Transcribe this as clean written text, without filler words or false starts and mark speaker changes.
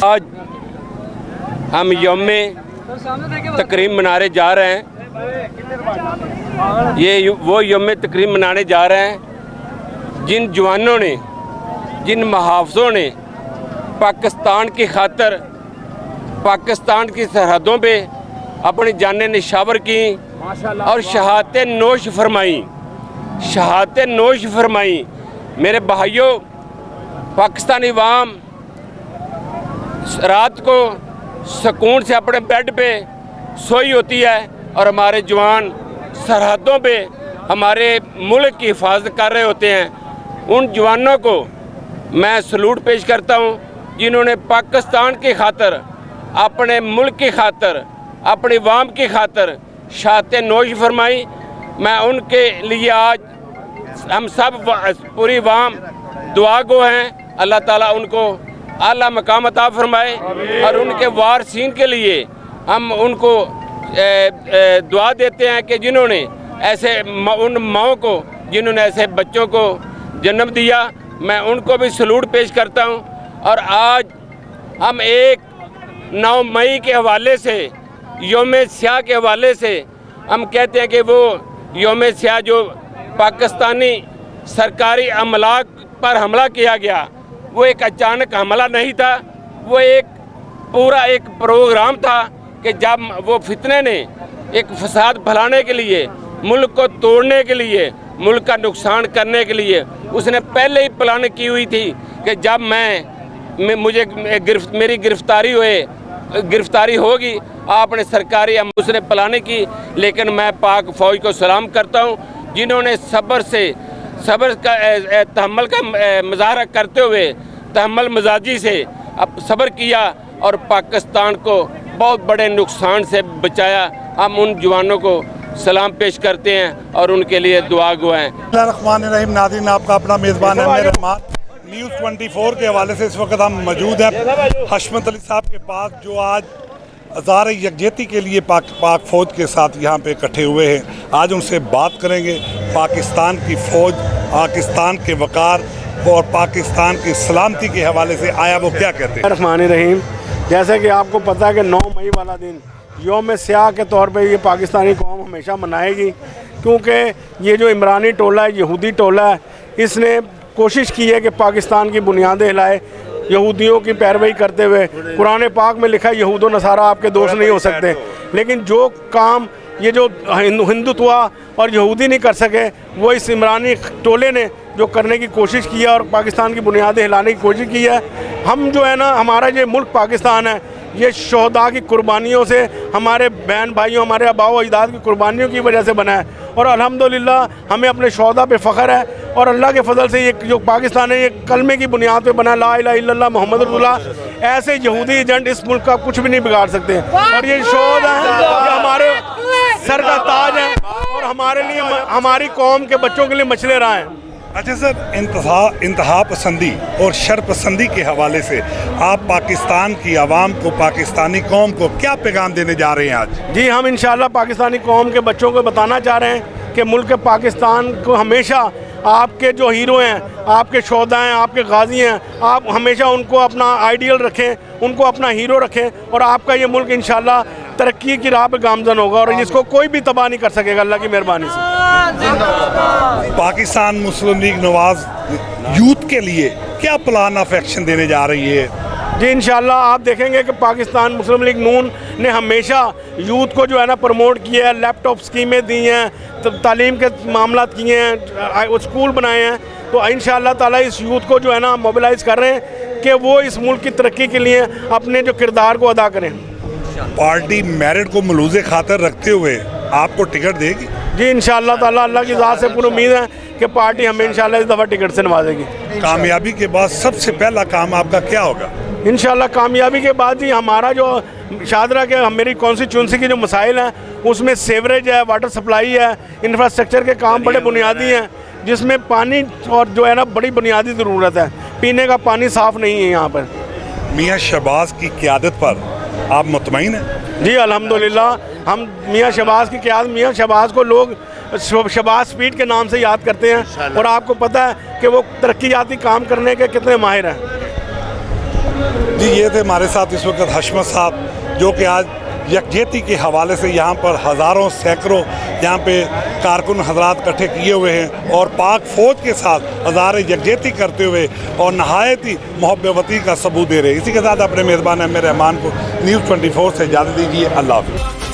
Speaker 1: आज हम यौम तकरीम मनाने जा रहे हैं। ये वो यौम तकरीम मनाने जा रहे हैं जिन जवानों ने, जिन मुहाफ़िज़ों ने पाकिस्तान की खातर, पाकिस्तान की सरहदों पे अपनी जानें निशावर की और शहादतें नोश फरमाई, शहादतें नोश फरमाई। मेरे भाइयों, पाकिस्तानी अवाम रात को सुकून से अपने बेड पे सोई होती है और हमारे जवान सरहदों पे हमारे मुल्क की हिफाजत कर रहे होते हैं। उन जवानों को मैं सलूट पेश करता हूँ जिन्होंने पाकिस्तान की खातर, अपने मुल्क की खातर, अपनी अवाम की खातर शहादतें नोश फरमाई। मैं उनके लिए आज हम सब पूरी अवाम दुआ गो हैं। अल्लाह ताला उनको आला मकाम अता फरमाए और उनके वारसीन के लिए हम उनको दुआ देते हैं कि जिन्होंने ऐसे उन माओं को, जिन्होंने ऐसे बच्चों को जन्म दिया, मैं उनको भी सलूट पेश करता हूं। और आज हम 9 मई के हवाले से, यौम स्याह के हवाले से हम कहते हैं कि वो यौम स्याह जो पाकिस्तानी सरकारी अमला पर हमला किया गया, वो एक अचानक हमला नहीं था, वो एक पूरा एक प्रोग्राम था कि जब वो फितने ने एक फसाद फैलाने के लिए, मुल्क को तोड़ने के लिए, मुल्क का नुकसान करने के लिए उसने पहले ही प्लान की हुई थी कि जब मेरी गिरफ्तारी होगी आपने सरकारी, उसने प्लान की। लेकिन मैं पाक फ़ौज को सलाम करता हूँ जिन्होंने सब्र का तहम्मुल का मुजाहरा करते हुए तहम्मुल मिजाजी से अब सब्र किया और पाकिस्तान को बहुत बड़े नुकसान से बचाया। हम उन जवानों को सलाम पेश करते हैं और उनके लिए दुआ गो हैं।
Speaker 2: बिस्मिल्लाहिर्रहमानिर्रहीम। नाज़रीन, आपका अपना मेज़बान है रहमान। न्यूज़ 24 के हवाले से इस वक्त हम मौजूद हैं हशमत अली साहब के पास, जो आज हज़ार यकजहती के लिए पाक फ़ौज के साथ यहाँ पे इकट्ठे हुए हैं। आज उनसे बात करेंगे पाकिस्तान की फ़ौज, पाकिस्तान के वक़ार और पाकिस्तान की सलामती के हवाले से आया वो क्या कहते हैं।
Speaker 3: रहमानिर्रहीम। जैसे कि आपको पता है कि 9 मई वाला दिन यौम स्याह के तौर पे ये पाकिस्तानी कौम हमेशा मनाएगी, क्योंकि ये जो इमरानी टोला है, यहूदी टोला है, इसने कोशिश की है कि पाकिस्तान की बुनियादें हिलाए, यहूदियों की पैरवी करते हुए। कुरान पाक में लिखा है यहूद व नसारा आपके दोस्त नहीं हो सकते, लेकिन जो काम ये जो हिंदुत्व और यहूदी नहीं कर सके, वो इस इमरानी टोले ने जो करने की कोशिश की है और पाकिस्तान की बुनियादें हिलाने की कोशिश की है। हम जो है ना, हमारा ये मुल्क पाकिस्तान है, ये शोहदा की कुर्बानियों से, हमारे बहन भाइयों, हमारे आबाओ अजदाद की कुर्बानियों की वजह से बना है। और अल्हम्दुलिल्लाह हमें अपने शोहदा पे फ़ख्र है और अल्लाह के फजल से ये जो पाकिस्तान है, ये कलमे की बुनियाद पे बना, ला इलाहा इल्लल्लाह मोहम्मद रसूलुल्लाह। ऐसे यहूदी एजेंट इस मुल्क का कुछ भी नहीं बिगाड़ सकते। और ये शोहदा है, ये हमारे सर का ताज है और हमारे लिए, हमारी कौम के बच्चों के लिए मछले राह हैं।
Speaker 2: अच्छा सर, इंतहा पसंदी और शर पसंदी के हवाले से आप पाकिस्तान की आवाम को, पाकिस्तानी कौम को क्या पैगाम देने जा रहे हैं आज?
Speaker 3: जी, हम इंशाल्लाह पाकिस्तानी कौम के बच्चों को बताना चाह रहे हैं कि मुल्क पाकिस्तान को हमेशा आपके जो हीरो हैं, आपके शोहदा हैं, आपके गाजी हैं, आप हमेशा उनको अपना आइडियल रखें, उनको अपना हीरो रखें और आपका ये मुल्क इंशाल्लाह तरक्की की राह पे गामजन होगा और इसको कोई भी तबाह नहीं कर सकेगा, अल्लाह की मेहरबानी से।
Speaker 2: पाकिस्तान मुस्लिम लीग नवाज यूथ के लिए क्या प्लान ऑफ एक्शन देने जा रही है?
Speaker 3: जी, इंशाल्लाह आप देखेंगे कि पाकिस्तान मुस्लिम लीग नून ने हमेशा यूथ को जो है ना प्रमोट किया है, लैपटॉप स्कीमें दी हैं, तालीम के मामला किए हैं, स्कूल बनाए हैं। तो इंशाल्लाह ताला इस यूथ को जो है ना मोबिलाइज़ कर रहे हैं कि वो इस मुल्क की तरक्की के लिए अपने जो किरदार को अदा करें।
Speaker 2: पार्टी मेरिट को मलूज़े खातर रखते हुए आपको टिकट देगी?
Speaker 3: जी, इंशाल्लाह ताला अल्लाह की ज़ात से पूरी उम्मीद है कि पार्टी हमें इंशाल्लाह इस दफ़ा टिकट से नवाजेगी।
Speaker 2: कामयाबी के बाद सबसे पहला काम आपका क्या होगा?
Speaker 3: इंशाल्लाह कामयाबी के बाद जी हमारा जो शाहदरा के मेरी कॉन्स्टिट्यूंसी के जो मसाइल हैं, उसमें सेवरेज है, वाटर सप्लाई है, इंफ्रास्ट्रक्चर के काम बड़े बुनियादी हैं, जिसमें पानी और जो है ना बड़ी बुनियादी ज़रूरत है। पीने का पानी साफ़ नहीं है यहाँ पर।
Speaker 2: मियाँ शहबाज की क़यादत पर आप मुतमईन हैं?
Speaker 3: जी, अल्हम्दुलिल्लाह हम मियाँ शहबाज की क़यादत, मियाँ शहबाज को लोग शहबाज स्पीड के नाम से याद करते हैं, और आपको पता है कि वो तरक्याती काम करने के कितने माहिर हैं।
Speaker 2: जी, ये थे हमारे साथ इस वक्त हशमत साहब, जो कि आज यकजहती के हवाले से यहाँ पर हज़ारों सैकड़ों यहाँ पे कारकुन हजरात इकट्ठे किए हुए हैं और पाक फ़ौज के साथ हज़ार यकजहती करते हुए और नहायत ही मोहब्बती का सबूत दे रहे हैं। इसी के साथ अपने मेज़बान एम रहमान को News 24 से इजाज़त दीजिए। अल्लाह हाफ़िज़।